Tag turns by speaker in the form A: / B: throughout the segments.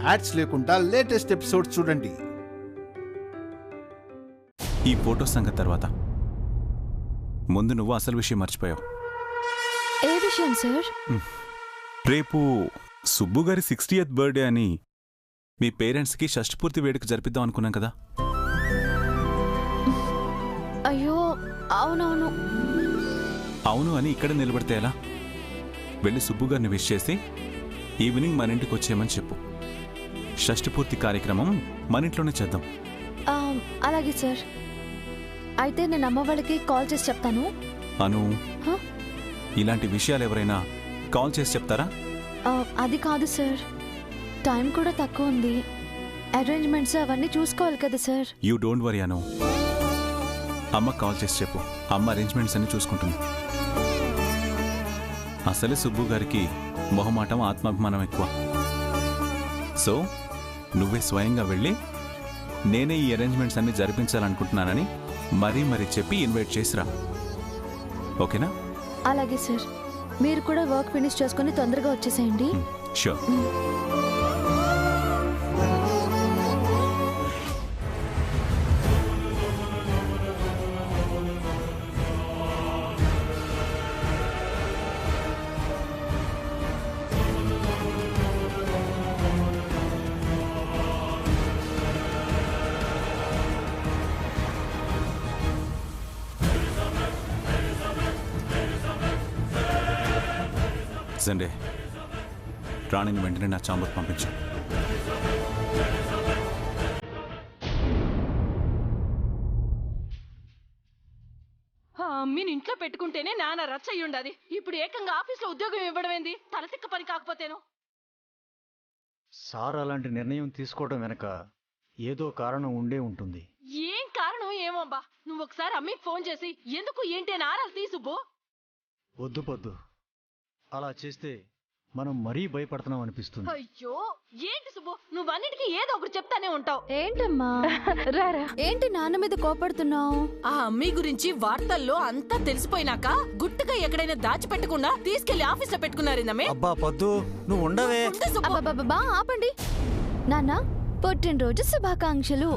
A: Ads లేకుండా latest episodes చూడండి.
B: ఈ ఫోటో సంగతి తర్వాత ముందు నువ్వు అసలు విషయం మర్చిపోయావు.
C: ఏ విషయం సార్?
B: రేపు సుబ్బు గారి 60th బర్త్డే అని మీ పేరెంట్స్కి షష్ఠపూర్తి వేడుక జరిపిద్దాం అనుకున్నాం కదా.
C: అయ్యో అవునవును.
B: అవును అని ఇక్కడ నిలబడితే ఎలా? వెళ్ళి సుబ్బు గారిని విష్ చేసి ఈవినింగ్ మన ఇంటికి వచ్చేయమని చెప్పు. షష్ఠపూర్తి కార్యక్రమం మన ఇంట్లోనే చేద్దాం.
C: అలాగే సార్. అయితే నేను అమ్మ వాళ్ళకి కాల్ చేసి చెప్తాను.
B: అను, ఇలాంటి విషయాలు ఎవరైనా కాల్ చేసి చెప్తారా?
C: అది కాదు సార్, టైం కూడా తక్కువ ఉంది. అరేంజ్మెంట్స్ అవన్నీ చూసుకోవాలి కదా సార్.
B: యూ డోంట్ వరీ అను, అమ్మ కాల్ చేసి చెప్పు. అమ్మ అరేంజ్మెంట్స్ అన్ని చూసుకుంటుంది. అసలే సుబ్బు గారికి మొహమాటం, ఆత్మాభిమానం ఎక్కువ. సో నువ్వే స్వయంగా వెళ్ళి నేనే ఈ అరేంజ్మెంట్స్ అన్ని జరిపించాలనుకుంటున్నానని మరీ చెప్పి ఇన్వైట్ చేసిరా. ఓకేనా?
C: అలాగే సార్. మీరు కూడా వర్క్ ఫినిష్ చేసుకుని తొందరగా వచ్చేసేయండి.
B: షూర్. సండే రాణిని వెంటనే నా చాంబర్ పంపించు.
D: అమ్మీని ఇంట్లో పెట్టుకుంటేనే నాన్న రచ్చ అయ్యుండది. ఇప్పుడు ఏకంగా ఆఫీస్లో ఉద్యోగం ఇవ్వడం ఏంది? తలతిక్క పని కాకపోతేను.
E: సార్ అలాంటి నిర్ణయం తీసుకోవడం వెనక ఏదో కారణం ఉండే ఉంటుంది.
D: ఏం కారణం ఏమోబ్బా. నువ్వు ఒకసారి అమ్మీకి ఫోన్ చేసి ఎందుకు ఏంటి అని ఆరాలు తీసుబో.
E: వద్దు పొద్దు, అలా చేస్తే మనం మరీ భయపడుతున్నాం అనిపిస్తుంది.
D: అయ్యో ఏంటి సుబ్బు, నువ్వన్నిటికీ ఏదో ఒకటి చెప్తానే ఉంటావు.
C: ఏంటమ్మా రారా, ఏంటి నాన్న మీద కోపడుతున్నావు?
D: ఆ అమ్మీ గురించి వార్తల్లో అంతా తెలిసిపోయినాక గుట్టుగా ఎక్కడైనా దాచిపెట్టకుండా తీసుకెళ్లి ఆఫీస్ లో పెట్టుకున్నారేందమ్మే.
E: అబ్బా పొద్దు, నువ్వు ఉండవే.
C: అబ్బబ్బబ్బా ఆపండి. నాన్న పుట్టినరోజు శుభాకాంక్షలు.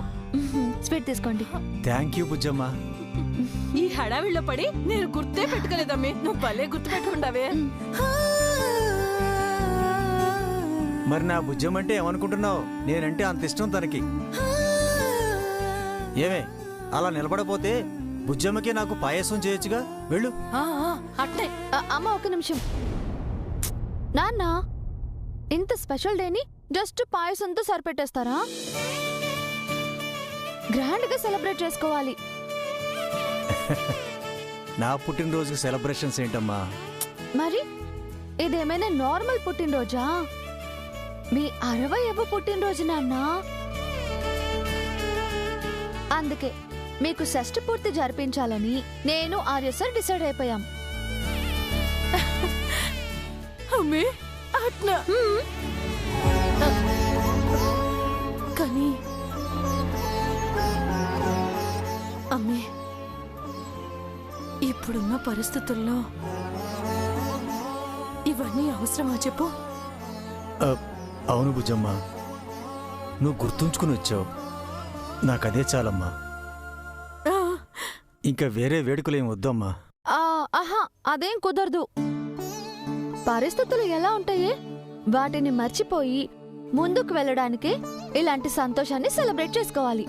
C: స్వీట్ తీసుకోండి.
E: Thank you Bujjamma.
D: ఈ హడావిడిలో పడి నేను గుర్తే పెట్టుకోలేదమ్మే. నువ్వు భలే గుర్తు పెట్టుకుంటావే.
E: మరి నా బుజ్జమ్మ అంటే ఏమనుకుంటున్నావు? నేనంటే అంత ఇష్టం తనకి. ఏమే అలా నిలబడపోతే బుజ్జమ్మకి నాకు పాయసం చేయొచ్చుగా. వెళ్ళు.
D: అట్టే.
C: అమ్మ ఒక నిమిషం. నాన్న ఇంత స్పెషల్ డేని జస్ట్ పాయసంతో సరిపెట్టేస్తారా? గ్రాండ్ గా సెలబ్రేట్ చేసుకోవాలి.
E: నా పుట్టినరోజుకి సెలబ్రేషన్స్ ఏంటమ్మా?
C: మరి ఇదేమైనా నార్మల్ పుట్టినరోజా? మీ 60వ పుట్టినరోజు నాన్న. అందుకే మీకు షష్ఠపూర్తి జరిపించాలని నేను ఆర్య సార్ డిసైడ్ అయిపోయాం.
D: అమ్మే అట్నా? కానీ అమ్మే ఇప్పుడున్న పరిస్థితుల్లో ఇవన్నీ అవసరమా చెప్పు?
E: అవును బుజ్జమ్మ, నువ్వు గుర్తుంచుకుని వచ్చావు. నాకదే చాలమ్మా. ఇంకా వేరే వేడుకలేం వద్దమ్మా.
C: ఆహా అదేం కుదరదు. పరిస్థితులు ఎలా ఉంటాయి వాటిని మర్చిపోయి ముందుకు వెళ్ళడానికే ఇలాంటి సంతోషాన్ని సెలబ్రేట్ చేసుకోవాలి.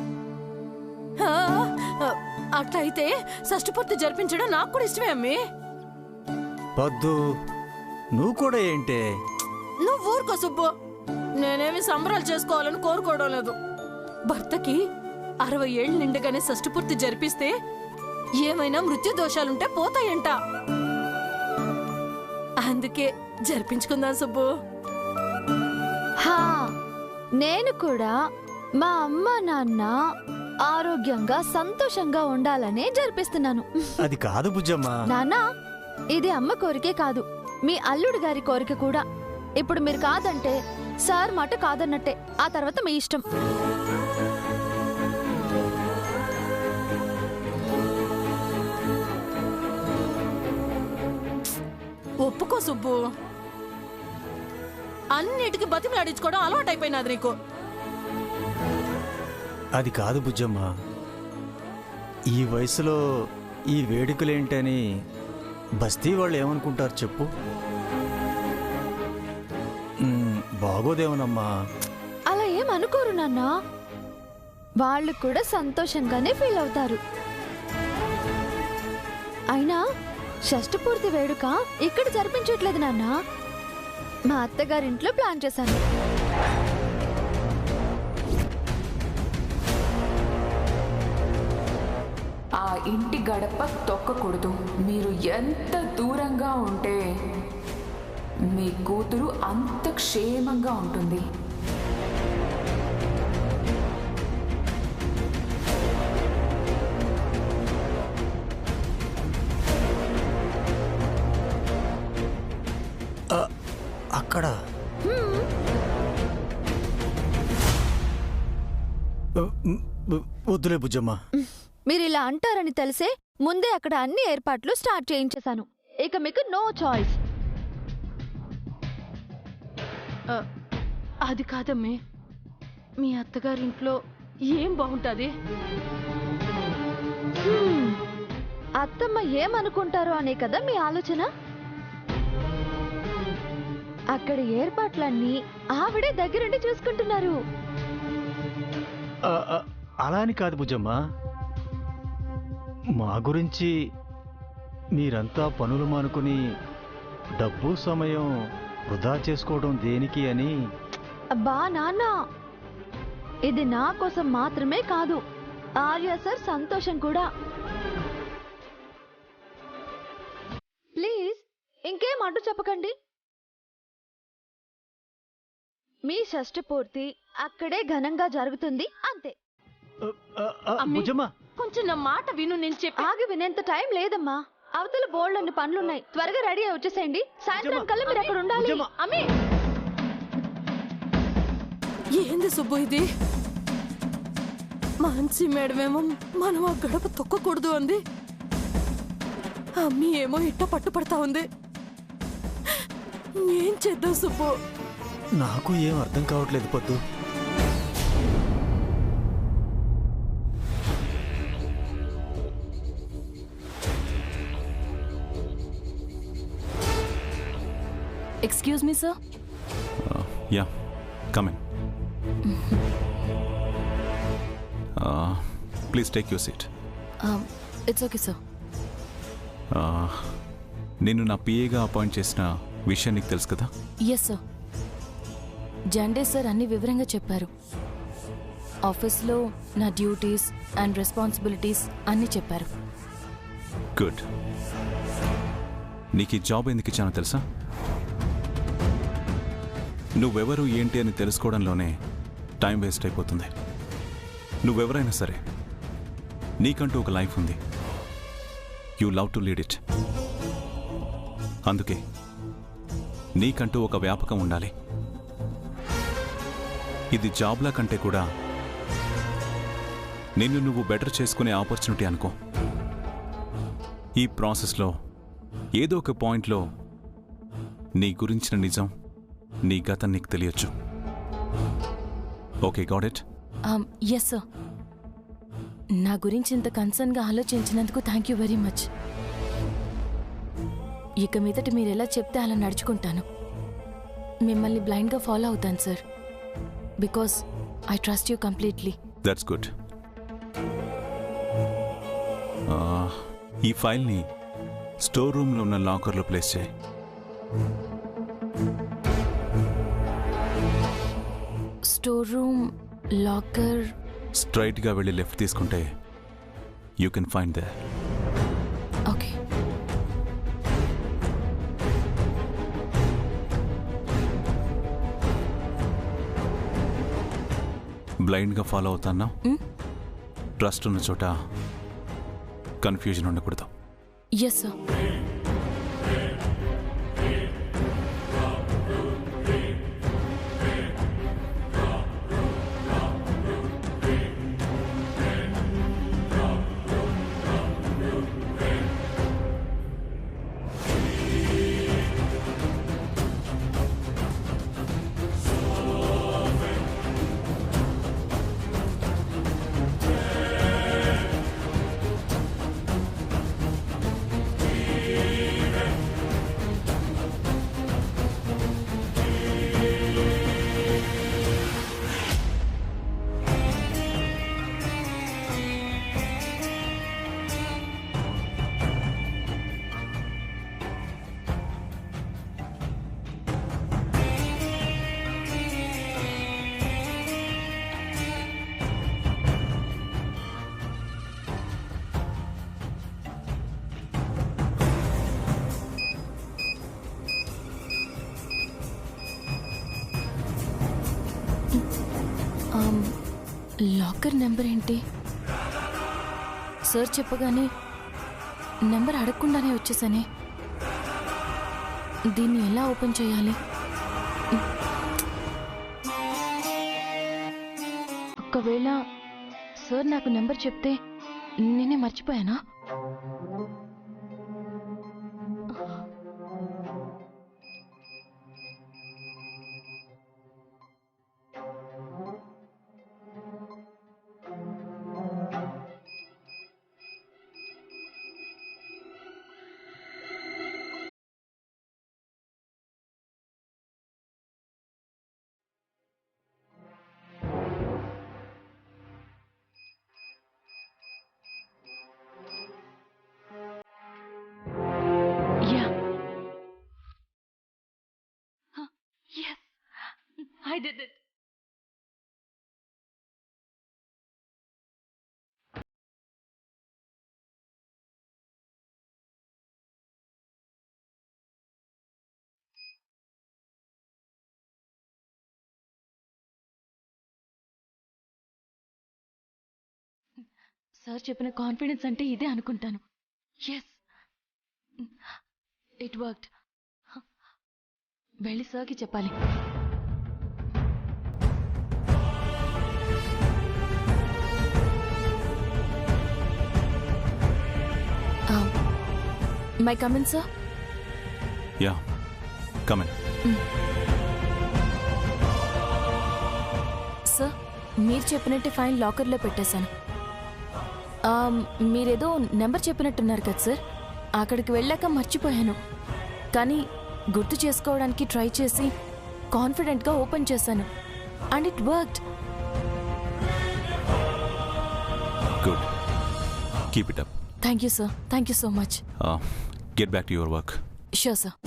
D: అట్లయితే షష్ఠపూర్తి జరిపించడం నాకు కూడా ఇష్టమే అమ్మే.
E: వద్దు, నువ్వు కూడా ఏంటే?
D: నువ్వు ఊరుకో సుబ్బు. నేనేమి సంబరాలు చేసుకోవాలని కోరుకోవడం లేదు. భర్తకి 60 ఏళ్ళు నిండగానే షష్ఠపూర్తి జరిపిస్తే ఏమైనా మృత్యు దోషాలుంటే పోతాయంట. అందుకే జరిపించుకుందాం సుబ్బు.
C: నేను కూడా మా అమ్మ నాన్న ఆరోగ్యంగా సంతోషంగా ఉండాలనే జరిపిస్తున్నాను.
E: అది కాదు బుజ్జమ్మ.
C: నాన్న ఇది అమ్మ కోరికే కాదు, మీ అల్లుడు గారి కోరిక కూడా. ఇప్పుడు మీరు కాదంటే సార్ మాట కాదన్నట్టే. ఆ తర్వాత మీ ఇష్టం.
D: ఒప్పుకో సుబ్బు. అన్నిటికీ బతిమలాడించుకోవడం అలవాటైపోయినది నీకు.
E: అది కాదు బుజ్జమ్మ, ఈ వయసులో ఈ వేడుకలేంటని బస్తీ వాళ్ళు ఏమనుకుంటారు చెప్పు? బాగోదేమోనమ్మా.
C: అలా ఏం అనుకోరు నాన్న, వాళ్ళు కూడా సంతోషంగానే ఫీల్ అవుతారు. అయినా షష్ఠి పూర్తి వేడుక ఇక్కడ జరిపించట్లేదు నాన్న, మా అత్తగారింట్లో ప్లాన్ చేశాను.
F: ఆ ఇంటి గడప తొక్కకూడదు. మీరు ఎంత దూరంగా ఉంటే మీ కూతురు అంత క్షేమంగా ఉంటుంది.
E: అక్కడ వద్దులే బుజ్జమ్మ.
C: మీరు ఇలా అంటారని తెలిసే ముందే అక్కడ అన్ని ఏర్పాట్లు స్టార్ట్ చేయించేశాను. ఇక మీకు నో చాయిస్.
D: అది కాదమ్మే, మీ అత్తగారింట్లో ఏం బాగుంటుంది?
C: అత్తమ్మ ఏమనుకుంటారో అనే కదా మీ ఆలోచన. అక్కడ ఏర్పాట్లన్నీ ఆవిడే దగ్గరుండి చూసుకుంటున్నారు.
E: అలా అని కాదు బుజ్జమ్మ, మా గురించి మీరంతా పనులు మానుకుని డబ్బు సమయం వృధా చేసుకోవడం దేనికి అని.
C: అబ్బా నాన్న, ఇది నా కోసం మాత్రమే కాదు, ఆర్య సార్ సంతోషం కూడా. ప్లీజ్ ఇంకేం అడ్డు చెప్పకండి. మీ షష్ఠి పూర్తి అక్కడే ఘనంగా జరుగుతుంది, అంతే.
E: బుజ్జమ్మ,
D: కొంచెం నా మాట విను, నేను చెప్పి.
C: ఆగి వినేంత టైం లేదమ్మా, అవతల బోల్డన్ని పనులున్నాయి. త్వరగా రెడీ అయి వచ్చేసేయండి, సాయంత్రం కల్లా మీరు అక్కడ ఉండాలి.
D: అమ్మి, ఏంది సుబ్బు ఇది? మాన్సి మేడమేమో మనం ఆ గడప తొక్కకూడదు అంది, అమ్మి ఏమో ఇట్ట పట్టుపడతా ఉంది. ఏం చేద్దాం సుబ్బు?
E: నాకు ఏం అర్థం కావట్లేదు పొద్దు.
D: Excuse me sir.
B: Yeah, come in. Please take your seat.
D: It's okay sir.
B: నిన్ను నా పిఏగా అపాయింట్ చేసిన విషయం నీకు తెలుసు కదా?
D: ఎస్ సార్, జండే సార్ అన్ని వివరంగా చెప్పారు. ఆఫీస్లో నా డ్యూటీస్ అండ్ రెస్పాన్సిబిలిటీస్ అన్నీ చెప్పారు.
B: గుడ్. నీకు ఈ జాబ్ ఎందుకు ఇచ్చానో తెలుసా? నువ్వెవరు ఏంటి అని తెలుసుకోవడంలోనే టైం వేస్ట్ అయిపోతుంది. నువ్వెవరైనా సరే నీకంటూ ఒక లైఫ్ ఉంది. You love to lead it. అందుకే నీకంటూ ఒక వ్యాపకం ఉండాలి. ఇది జాబ్లా కంటే కూడా నిన్ను నువ్వు బెటర్ చేసుకునే ఆపర్చునిటీ అనుకో. ఈ ప్రాసెస్లో ఏదో ఒక పాయింట్లో నీ గురించిన నిజం, నీ గతం నీకు తెలియచ్చు. Okay, got it?
D: Yes sir. నా గురించి ఇంత కన్సర్న్గా ఆలోచించినందుకు థ్యాంక్ యూ వెరీ మచ్. ఇక మీదట మీరు ఎలా చెప్తే అలా నడుచుకుంటాను. మిమ్మల్ని బ్లైండ్గా ఫాలో అవుతాను sir, because I trust you completely.
B: That's good. ఈ ఫైల్ని స్టోర్ రూమ్లో ఉన్న లాకర్లో ప్లేస్ చేయి.
D: Store room locker.
B: స్ట్రైట్గా వెళ్ళి లెఫ్ట్ తీసుకుంటే you can find there.
D: Okay.
B: బ్లైండ్గా ఫాలో అవుతాన్నా? ట్రస్ట్ ఉన్న చోట కన్ఫ్యూజన్ ఉండకూడదు.
D: Yes sir. లాకర్ నెంబర్ ఏంటి? సార్ చెప్పగానే నెంబర్ అడగకుండానే వచ్చేసానే. దీన్ని ఎలా ఓపెన్ చేయాలి? ఒకవేళ సార్ నాకు నెంబర్ చెప్తే నేనే మర్చిపోయానా? Yes, I did it. Sir చెప్పిన కాన్ఫిడెన్స్ అంటే ఇదే అనుకుంటాను. Yes, it worked. వెళ్ళి సార్కి చెప్పాలి. May come in sir?
B: Yeah, come in.
D: Sir, మీరు చెప్పినట్టు ఫైల్ లాకర్లో పెట్టేశాను. మీరేదో నెంబర్ చెప్పినట్టున్నారు కదా సార్, అక్కడికి వెళ్ళాక మర్చిపోయాను. కానీ గుర్తు చేసుకోవడానికి ట్రై చేసి కాన్ఫిడెంట్గా ఓపెన్ చేశాను. And it worked.
B: Good, keep it up.
D: Thank you sir, thank you so much.
B: Get back to your work.
D: Sure sir.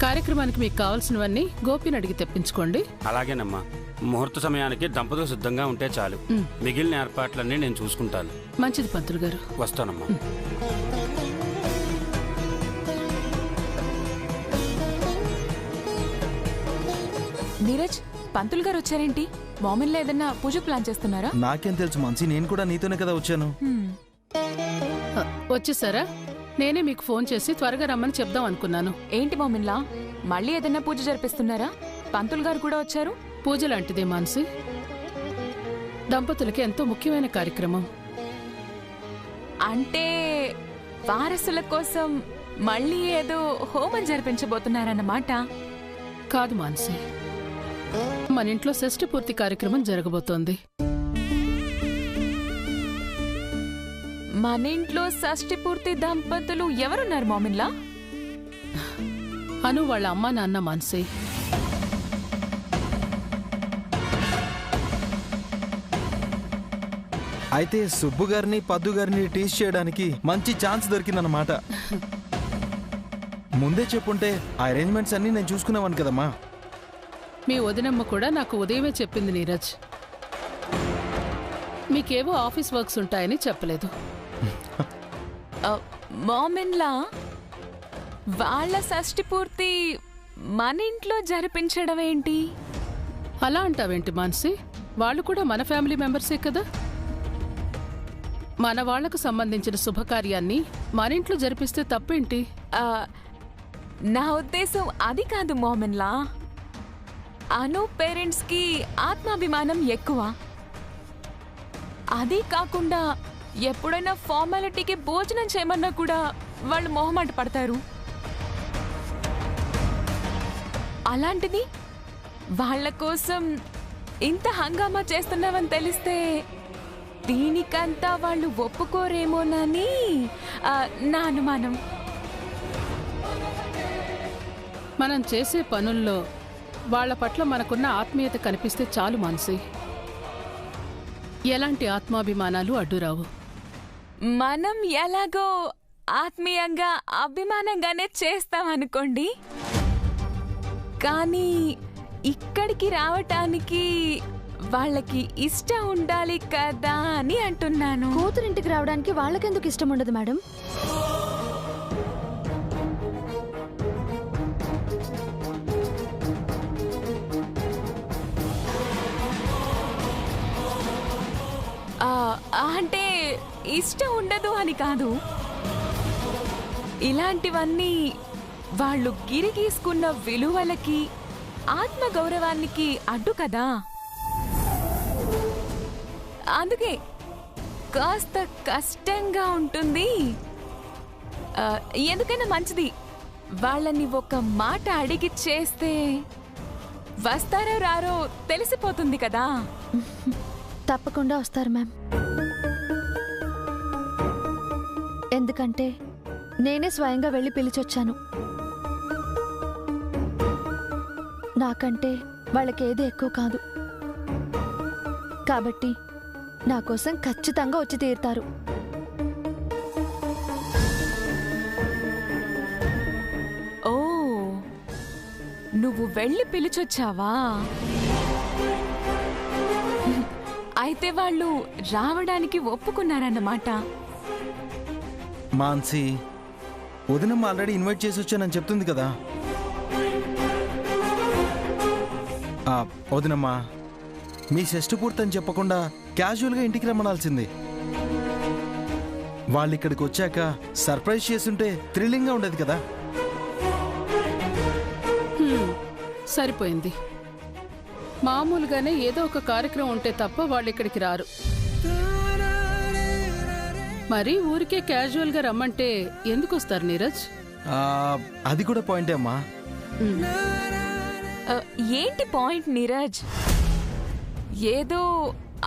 G: కార్యక్రమానికి మీకు కావాల్సినవన్నీ గోపిని అడిగి తెప్పించుకోండి.
H: అలాగేనమ్మా. ముహూర్త సమయానికి దంపతులు సిద్ధంగా ఉంటే చాలు. మిగిలిన ఏర్పాట్లన్నీ నేను చూసుకుంటాను.
G: మంచిది పంతులు గారు.
H: వస్తానమ్మా.
F: నీరజ్, పంతులు గారు వచ్చారేంటి? మామిన్లో ఏదన్నా పూజ ప్లాన్ చేస్తున్నారా?
A: నాకేం తెలుసు మాన్సి, నేను కూడా నీతోనే కదా వచ్చాను.
G: వచ్చేసారా? నేనే మీకు ఫోన్ చేసి త్వరగా రమ్మని చెప్దాం అనుకున్నాను.
F: ఏంటి మామిన్లా, మళ్ళీ ఏదన్నా పూజ జరిపిస్తున్నారా? పంతులు గారు కూడా వచ్చారు.
G: పూజ లాంటిదే మాన్సి. దంపతులకి ఎంతో ముఖ్యమైన కార్యక్రమం.
F: అంటే వారసుల కోసం మళ్ళీ ఏదో హోమం జరిపించబోతున్నారన్నమాట.
G: కాదు మాన్సి, మన ఇంట్లో షష్ఠి పూర్తి కార్యక్రమం జరగబోతోంది.
F: మన ఇంట్లో షష్ఠి పూర్తి దంపతులు ఎవరున్నారు మామిన్లా?
G: అను వాళ్ళ అమ్మా నాన్న మాన్సి.
A: అయితే సుబ్బు గారిని పద్దు గారిని టీస్ చేయడానికి మంచి ఛాన్స్ దొరికిందన్నమాట. ముందే చెప్పుంటే ఆ అరేంజ్మెంట్స్ అన్ని నేను చూసుకునేవాను కదమ్మా.
G: మీ వదినమ్మ కూడా నాకు ఉదయమే చెప్పింది నీరజ్. మీకేవో ఆఫీస్ వర్క్స్ ఉంటాయని చెప్పలేదు.
F: మామిన్లా, వాళ్ళ షష్ఠి పూర్తి మన ఇంట్లో జరిపించడం ఏంటి?
G: అలా అంటావేంటి మాన్సి? వాళ్ళు కూడా మన ఫ్యామిలీ మెంబర్సే కదా. మన వాళ్లకు సంబంధించిన శుభకార్యాన్ని మన ఇంట్లో జరిపిస్తే తప్పేంటి?
F: నా ఉద్దేశం అది కాదు మామిన్లా. అను పేరెంట్స్ కి ఆత్మాభిమానం ఎక్కువ. అది కాకుండా ఎప్పుడైనా ఫార్మాలిటీకి భోజనం చేయమన్నా కూడా వాళ్ళు మొహమాట పడతారు. అలాంటిది వాళ్ళ కోసం ఇంత హంగామా చేస్తున్నావని తెలిస్తే దీనికంతా వాళ్ళు ఒప్పుకోరేమోనని నా అనుమానం.
G: మనం చేసే పనుల్లో వాళ్ల పట్ల మనకున్న ఆత్మీయత కనిపిస్తే చాలు మాన్సి. ఎలాంటి ఆత్మాభిమానాలు అడ్డురావు.
F: మనం ఎలాగో ఆత్మీయంగా అభిమానంగానే చేస్తామనుకోండి, కానీ ఇక్కడికి రావటానికి వాళ్ళకి ఇష్టం ఉండాలి కదా అని అంటున్నాను.
C: కూతురింటికి రావడానికి వాళ్ళకెందుకు ఇష్టం ఉండదు మేడం?
F: అంటే ఇష్టం ఉండదు అని కాదు, ఇలాంటివన్నీ వాళ్ళు గిరిగీసుకున్న విలువలకి ఆత్మగౌరవానికి అడ్డు కదా. అందుకే కాస్త కష్టంగా ఉంటుంది. ఎందుకైనా మంచిది వాళ్ళని ఒక మాట అడిగి చేస్తే వస్తారో రారో తెలిసిపోతుంది కదా.
C: తప్పకుండా వస్తారు మ్యామ్. ఎందుకంటే నేనే స్వయంగా వెళ్ళి పిలిచొచ్చాను. నాకంటే వాళ్ళకేది ఎక్కువ కాదు కాబట్టి నా కోసం ఖచ్చితంగా వచ్చి తీరుతారు.
F: ఓ, నువ్వు వెళ్ళి పిలిచొచ్చావా? అయితే వాళ్ళు రావడానికి ఒప్పుకున్నారన్నమాట.
A: మాన్సి, వదినమ్మ ఆల్రెడీ ఇన్వైట్ చేసి వచ్చానని చెప్తుంది కదా. వదినమ్మా, మీ షష్టి పూర్తని చెప్పకుండా క్యాజువల్గా ఇంటికి రమ్మనాల్సింది. వాళ్ళు ఇక్కడికి వచ్చాక సర్ప్రైజ్ చేస్తుంటే థ్రిల్లింగ్గా ఉండేది కదా.
G: సరిపోయింది. మామూలుగానే ఏదో ఒక కార్యక్రమం ఉంటే తప్ప వాళ్ళు ఇక్కడికి రారు. మరి ఊరికే క్యాజువల్గా రమ్మంటే ఎందుకు వస్తారు నీరజ్?
A: అది కూడా పాయింటే అమ్మా.
F: ఏంటి పాయింట్ నీరజ్? ఏదో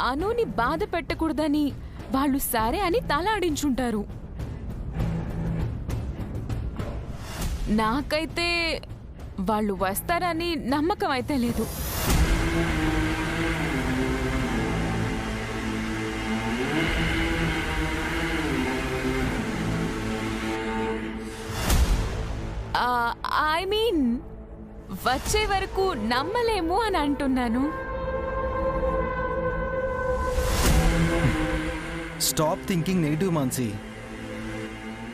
F: అనుని బాధ పెట్టకూడదని వాళ్ళు సరే అని తలాడించుంటారు. నాకైతే వాళ్ళు వస్తారని నమ్మకం అయితే లేదు. ఐ మీన్ వచ్చే వరకు నమ్మలేము అని అంటున్నాను.
A: Stop thinking negative Mansi.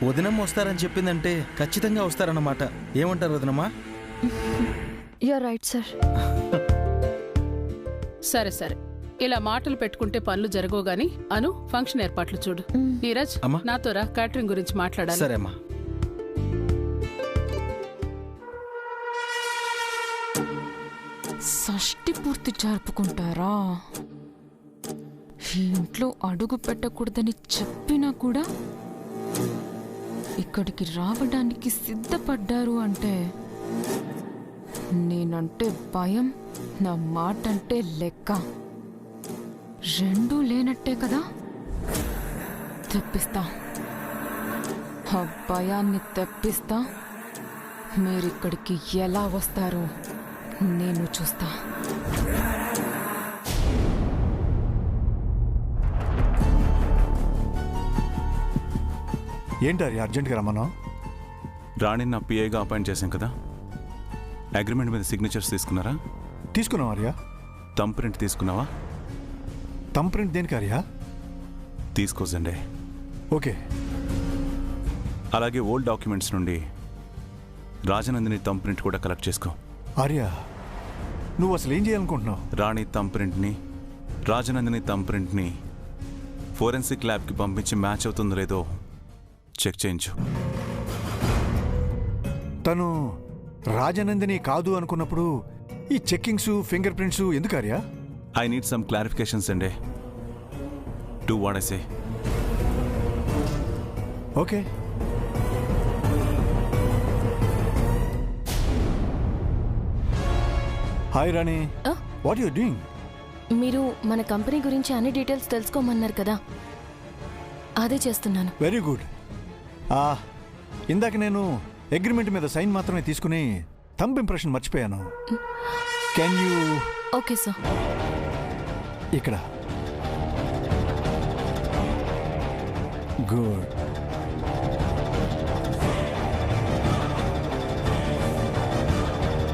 A: వదినమ్మ వస్తారని చెప్పిందంటే ఖచ్చితంగా వస్తారన్నమాట. ఏమంటారు వదినమ్మా?
C: You're right sir.
G: సరే సరే, ఇలా మాటలు పెట్టుకుంటే పనులు జరగవు గాని అను ఫంక్షన్ ఏర్పాట్లు చూడు. నీరజ్, నాతో రా, క్యాటరింగ్ గురించి మాట్లాడాలి.
A: సరే అమ్మా.
F: షష్టి పూర్తి జరుపుకుంటారా? ఈ ఇంట్లో అడుగు పెట్టకూడదని చెప్పినా కూడా ఇక్కడికి రావడానికి సిద్ధపడ్డారు అంటే నేనంటే భయం, నా మాట అంటే లెక్క రెండూ లేనట్టే కదా. తెప్పిస్తా, ఆ భయాన్ని తెప్పిస్తా. మీరిక్కడికి ఎలా వస్తారో నేను చూస్తా.
I: ఏంటారు అర్జెంట్గా రమ్మన్నా?
B: రాణిని నా పిఏగా అపాయింట్ చేశాం కదా. అగ్రిమెంట్ మీద సిగ్నేచర్స్ తీసుకున్నారా?
I: తీసుకున్నావా ఆర్యా?
B: థంబ్ ప్రింట్ తీసుకున్నావా?
I: థంబ్ ప్రింట్ దేనికి ఆర్యా?
B: తీసుకోజండి.
I: ఓకే.
B: అలాగే ఓల్డ్ డాక్యుమెంట్స్ నుండి రాజనందిని థంబ్ ప్రింట్ కూడా కలెక్ట్ చేసుకో.
I: ఆర్యా, నువ్వు అసలు ఏం చేయాలనుకుంటున్నావు?
B: రాణి థంబ్ ప్రింట్ని, రాజనందిని థంబ్ ప్రింట్ని ఫోరెన్సిక్ ల్యాబ్కి పంపించి మ్యాచ్ అవుతుందో లేదో చెక్ చేయించు.
I: తను రాజనందిని కాదు అనుకున్నప్పుడు ఈ చెక్కింగ్స్, ఫింగర్ ప్రింట్స్ ఎందుకు Arya?
B: I need some clarifications అండి. Do what I say.
I: Okay. Hi Rani, what you doing?
J: మీరు మన కంపెనీ గురించి అన్ని డీటెయిల్స్ తెలుసుకోమన్నారు కదా, అదే చేస్తున్నాను.
I: Very good. ఇందాక నేను అగ్రిమెంట్ మీద సైన్ మాత్రమే తీసుకుని థంబ్ ఇంప్రెషన్ మర్చిపోయాను. Can you?
J: Okay sir.
I: ఇక్కడ. గుడ్.